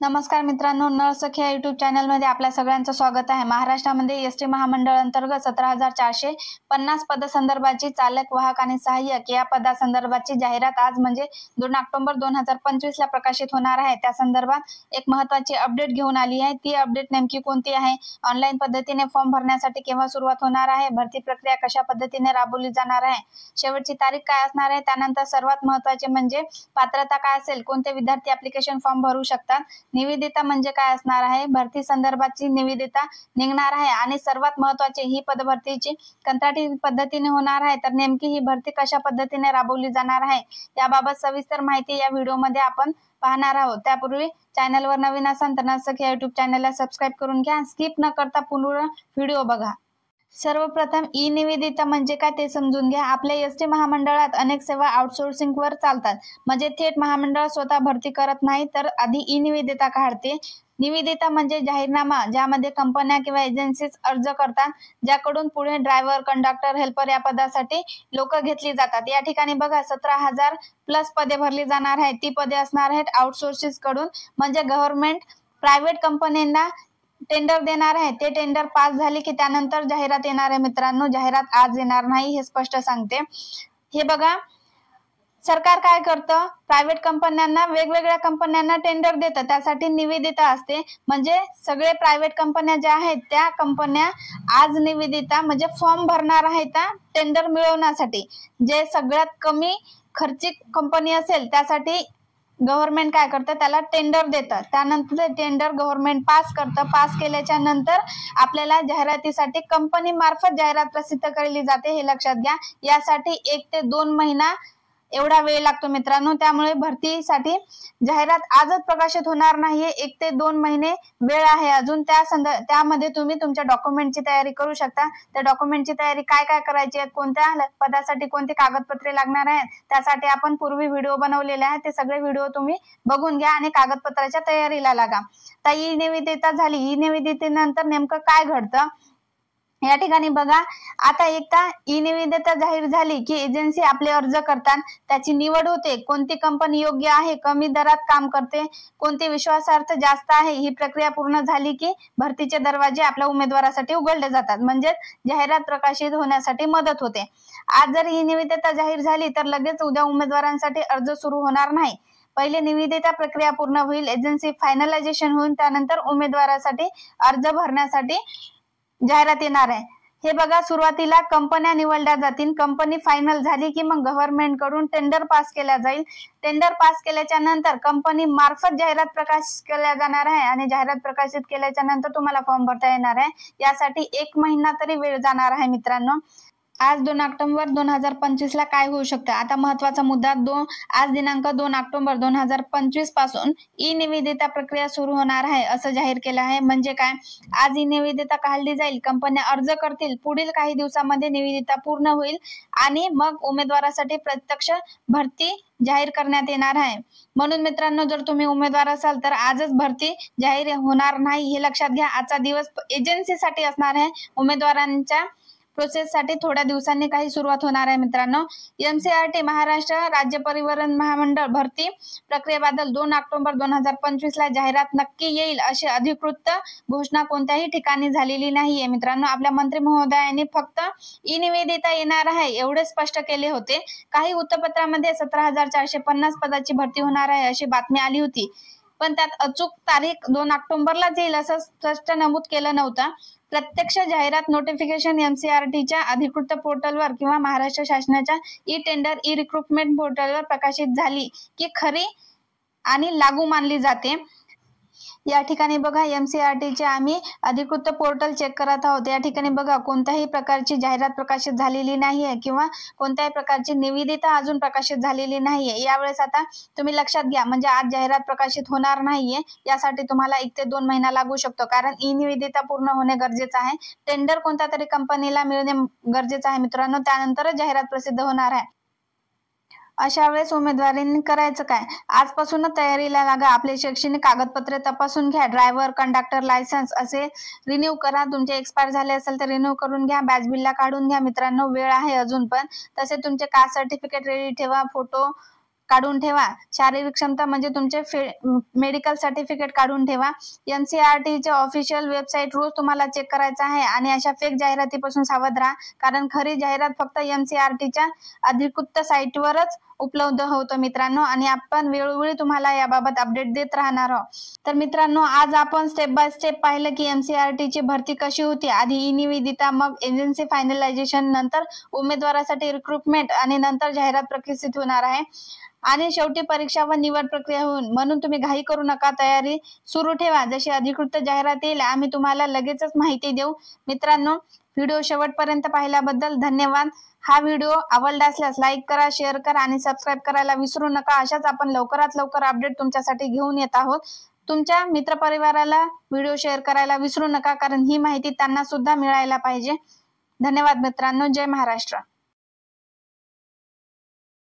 नमस्कार मित्रांनो, नळसखी या यूट्यूब चॅनलमध्ये आपल्या सगळ्यांचं स्वागत आहे। महाराष्ट्रामध्ये एसटी महामंडळ अंतर्गत 17,450 पदसंदर्भाची चालक, वाहक आणि सहाय्यक या पदासंदर्भाची जाहिरात आज म्हणजे 2 ऑक्टोबर 2025 ला प्रकाशित होणार आहे। त्या संदर्भात एक महत्त्वाची अपडेट घेऊन आली आहे। ती अपडेट नेमकी कोणती आहे, ऑनलाईन पद्धतीने फॉर्म भरण्यासाठी केव्हा सुरुवात होणार आहे, भरती प्रक्रिया कशा पद्धतीने राबवली जाणार आहे, शेवटची तारीख काय असणार आहे, त्यानंतर सर्वात महत्त्वाचे म्हणजे पात्रता काय असेल, कोणते विद्यार्थी ॲप्लिकेशन फॉर्म भरू शकतात, निविदिता म्हणजे काय असणार आहे, भरती संदर्भाची निविदिता निघणार आहे आणि सर्वात महत्त्वाचे ही पदभरतीची कंत्राटी पद्धतीने होणार आहे। तर नेमकी ही भरती कशा पद्धतीने राबवली जाणार आहे याबाबत सविस्तर माहिती या व्हिडिओमध्ये आपण पाहणार आहोत। त्यापूर्वी चॅनलवर नवीन असाल तर नळसखी या यूट्यूब चॅनलला सबस्क्राइब करून घ्या, स्किप न करता पूर्ण व्हिडिओ बघा। सर्वप्रथम ई निविदिता म्हणजे काय ते समजून घ्या। आपल्या एसटी महामंडळात अनेक सेवा आउटसोर्सिंग वर चालतात, म्हणजे थेट महामंडळ स्वतः भरती करत नाही तर आधी ई निविदिता काढते। निविदिता म्हणजे जाहीरनामा, ज्यामध्ये कंपन्या किंवा एजन्सीज अर्ज करतात, ज्याकडून पुढे ड्रायव्हर, कंडक्टर, हेल्पर या पदासाठी लोक घेतली जातात। या ठिकाणी बघा 17,000 प्लस पदे भरली जाणार आहेत। ती पदे असणार आहेत आउटसोर्सिंग कडून, म्हणजे गव्हर्नमेंट प्रायव्हेट कंपन्यांना टेंडर देणार आहे। ते टेंडर पास झाले की त्यानंतर जाहिरात येणार आहे। मित्रांनो, जाहिरात आज येणार नाही हे स्पष्ट सांगते। हे बघा, सरकार काय करतं, प्रायव्हेट कंपन्यांना, वेगवेगळ्या कंपन्यांना टेंडर देतं, त्यासाठी निविदिता असते। म्हणजे सगळे प्रायव्हेट कंपन्या ज्या आहेत त्या कंपन्या आज निविदिता म्हणजे फॉर्म भरणार आहेत टेंडर मिळवण्यासाठी। जे सगळ्यात कमी खर्चिक कंपनी असेल त्यासाठी गव्हर्नमेंट काय करतं, त्याला टेंडर देतं। त्यानंतर ते टेंडर गव्हर्नमेंट पास करतं। पास केल्याच्या नंतर आपल्याला जाहिरातीसाठी कंपनी मार्फत जाहिरात प्रसिद्ध केली जाते, हे लक्षात घ्या। यासाठी 1 ते 2 महिना एवढा वेळ लागतो मित्रांनो। त्यामुळे भरतीसाठी जाहिरात आजच प्रकाशित होणार नाहीये, 1 ते 2 महिने वेळ आहे अजून। त्यामध्ये तुम्ही तुमच्या डॉक्युमेंटची तयारी करू शकता। त्या डॉक्युमेंटची तयारी काय काय करायची आहे, कोणत्या पदासाठी कोणती कागदपत्रे लागणार आहेत, त्यासाठी आपण पूर्वी व्हिडिओ बनवलेले आहेत। ते सगळे व्हिडिओ तुम्ही बघून घ्या आणि कागदपत्राच्या तयारीला लागा। तर ई निविदिता झाली। ई निविदितेनंतर नेमकं काय घडतं या ठिकाणी बघा, आता एकदा ई निविदिता जाहीर झाली की एजन्सी आपले अर्ज करतात, त्याची निवड होते, कोणती कंपनी योग्य आहे, कमी दरात काम करते, कोणती विश्वासार्ह जास्त आहे, ही प्रक्रिया पूर्ण झाली की भरतीचे दरवाजे आपल्या उमेदवारासाठी उघडले जातात, म्हणजे जाहिरात प्रकाशित होण्यासाठी मदत होते। आज जर ई निविदिता जाहीर झाली तर लगेच उद्या उमेदवारांसाठी अर्ज सुरू होणार नाही। पहिले निविदिता प्रक्रिया पूर्ण होईल, एजन्सी फायनलायझेशन होईल, त्यानंतर उमेदवारासाठी अर्ज भरण्यासाठी जाहिरात येणार आहे। हे बघा, सुरुवातीला कंपन्या निवडल्या जातील, कंपनी फायनल झाली की मग गव्हर्नमेंट कडून टेंडर पास केला जाईल। टेंडर पास केल्याच्या नंतर कंपनी मार्फत जाहिरात प्रकाशित केल्या जाणार आहे आणि जाहिरात प्रकाशित केल्याच्या नंतर तुम्हाला फॉर्म भरता येणार आहे। यासाठी 1 महिना तरी वेळ जाणार आहे मित्रांनो। आज 2 ऑक्टोबर 2025 ला काय होऊ शकतं, आता महत्त्वाचा मुद्दा, आज दिनांक 2 ऑक्टोबर 2025 पासून ई निविदिता प्रक्रिया सुरू होणार आहे असं जाहीर केलं आहे। म्हणजे काय, आज ई निविदिता काढली जाईल, कंपन्या अर्ज करतील, पुढील काही दिवसांमध्ये निविदिता पूर्ण होईल आणि मग उमेदवारासाठी प्रत्यक्ष भरती जाहीर करण्यात येणार आहे। म्हणून मित्रांनो, जर तुम्ही उमेदवार असाल तर आजच भरती जाहीर होणार नाही, हे लक्षात घ्या। आजचा दिवस एजन्सीसाठी असणार आहे, उमेदवारांच्या प्रोसेससाठी थोड्या दिवसांनी काही सुरुवात होणार आहे मित्रांनो। MCRT महाराष्ट्र राज्य परिवहन महामंडळ भरती प्रक्रियेबद्दल 2 ऑक्टोबर 2025 ला जाहिरात नक्की येईल अशी अधिकृत घोषणा कोणत्याही ठिकाणी झालेली नाहीये मित्रांनो। आपल्या मंत्री महोदयांनी फक्त ई निविदिता येणार आहे एवढे स्पष्ट केले होते। काही वृत्तपत्रांमध्ये 17,450 पदाची भरती होणार आहे अशी बातमी आली होती, पण त्यात अचूक तारीख 2 ऑक्टोबरलाच येईल असं स्पष्ट नमूद केलं नव्हतं। प्रत्यक्ष जाहिरात नोटिफिकेशन MCRTच्या अधिकृत पोर्टलवर किंवा महाराष्ट्र शासनाच्या ई टेंडर ई रिक्रुटमेंट पोर्टलवर प्रकाशित झाली की खरी आणि लागू मानली जाते। या ठिकाणी बघा, MCRTचे आम्ही अधिकृत पोर्टल चेक करत आहोत। या ठिकाणी बघा, कोणत्याही प्रकारची जाहिरात प्रकाशित झालेली नाहीये किंवा कोणत्याही प्रकारची निविदिता अजून प्रकाशित झालेली नाहीये। यावेळेस आता तुम्ही लक्षात घ्या, म्हणजे आज जाहिरात प्रकाशित होणार नाहीये, यासाठी तुम्हाला 1 ते 2 महिना लागू शकतो, कारण ई निविदिता पूर्ण होणे गरजेचं आहे। टेंडर कोणत्या तरी कंपनीला मिळणे गरजेचं आहे मित्रांनो, त्यानंतरच जाहिरात प्रसिद्ध होणार आहे। अशा वेळेस उमेदवारांनी करायचं काय, आजपासूनच तयारीला लागा। आपले शैक्षणिक कागदपत्रे तपासून घ्या, ड्रायव्हर, कंडक्टर लायसन्स असे रिन्यू करा, तुमचे एक्सपायर झाले असेल तर रिन्यू करून घ्या, बॅच बिल्ला काढून घ्या मित्रांनो, वेळ आहे अजून पण। तसे तुमचे कास्ट सर्टिफिकेट रेडी ठेवा, फोटो काढून ठेवा. शारीरिक क्षमता म्हणजे तुमचे मेडिकल सर्टिफिकेट काढून ठेवा. NCERT चे ऑफिशियल वेबसाईट रोज तुम्हाला चेक करायचं आहे आणि अशा फेक जाहिरातीपासून सावध राहा, कारण खरी जाहिरात फक्त NCERT च्या अधिकृत साईटवरच उपलब्ध होतो मित्रांनो, आणि आपण वेळोवेळी तुम्हाला याबाबत अपडेट देत राहणार आहोत. तर मित्रांनो, आज आपण स्टेप बाय स्टेप पाहिलं की NCERT ची भरती कशी होती. आधी ई-निविदा, मग एजन्सी फायनलायझेशन, नंतर उमेदवारासाठी रिक्रुटमेंट आणि नंतर जाहिरात प्रकाशित होणार आहे आणि शेवटी परीक्षा व निवड प्रक्रिया होईल. म्हणून तुम्ही घाई करू नका, तयारी सुरू ठेवा. जशी अधिकृत जाहिरात येईल आम्ही तुम्हाला लगेचच माहिती देऊ. मित्रांनो, व्हिडिओ शेवटपर्यंत पाहिल्याबद्दल धन्यवाद. हा व्हिडिओ आवडला असल्यास लाईक करा, शेअर करा आणि सबस्क्राईब करायला विसरू नका. अशाच आपण लवकरात लवकर अपडेट तुमच्यासाठी घेऊन येत आहोत. तुमच्या मित्रपरिवाराला व्हिडिओ शेअर करायला विसरू नका, कारण ही माहिती त्यांना सुद्धा मिळायला पाहिजे. धन्यवाद मित्रांनो. जय महाराष्ट्र.